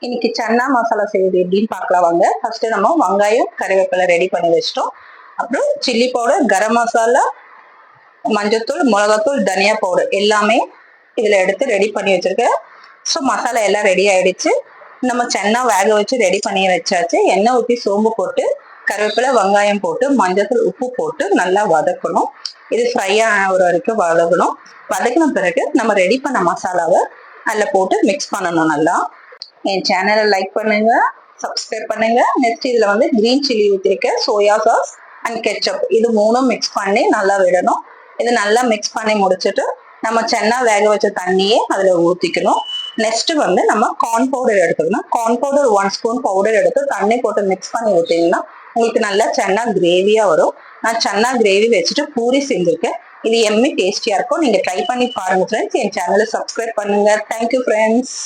இன்னைக்கு சன்னா மசாலா செய்யுது எப்படின்னு பார்க்கலாம் வாங்க. ஃபர்ஸ்ட் நம்ம வெங்காயம் கறிவேப்பிலை ரெடி பண்ணி வச்சிட்டோம். அப்புறம் சில்லி பவுடர், கரம் மசாலா, மஞ்சத்தூள், மிளகாத்தூள், தனியா பவுடர் எல்லாமே இதுல எடுத்து ரெடி பண்ணி வச்சிருக்கேன். ஸோ மசாலா எல்லாம் ரெடி ஆயிடுச்சு. நம்ம சன்னா வேக வச்சு ரெடி பண்ணி வச்சாச்சு. எண்ணெய் ஊற்றி சோம்பு போட்டு கருவேப்பிலை வெங்காயம் போட்டு மஞ்சத்தூள் உப்பு போட்டு நல்லா வதக்கணும். இது ஃப்ரை ஆகிற வரைக்கும் வதக்கணும். வதக்கின பிறகு நம்ம ரெடி பண்ண மசாலாவை அதில் போட்டு மிக்ஸ் பண்ணணும். நல்லா என் சேனலை லைக் பண்ணுங்க, சப்ஸ்கிரைப் பண்ணுங்க. நெக்ஸ்ட் இதுல வந்து கிரீன் சில்லி ஊற்றிருக்கேன், சோயா சாஸ் அண்ட் கெச்சப், இது மூணும் மிக்ஸ் பண்ணி நல்லா விடணும். இது நல்லா மிக்ஸ் பண்ணி முடிச்சுட்டு நம்ம சன்னா வேக வச்ச தண்ணியே அதுல ஊற்றிக்கணும். நெக்ஸ்ட் வந்து நம்ம கார்ன் பவுடர் எடுத்துக்கணும். கார்ன் பவுடர் 1 ஸ்பூன் பவுடர் எடுத்து தண்ணி போட்டு மிக்ஸ் பண்ணி ஊற்றிங்கன்னா உங்களுக்கு நல்லா சன்னா கிரேவியா வரும். நான் சன்னா கிரேவி வச்சுட்டு பூரி செஞ்சிருக்கேன். இது எம்மி டேஸ்டியா இருக்கும். நீங்க ட்ரை பண்ணி பாருங்க ஃப்ரெண்ட்ஸ். என் சேனலை சப்ஸ்கிரைப் பண்ணுங்க. Thank you friends.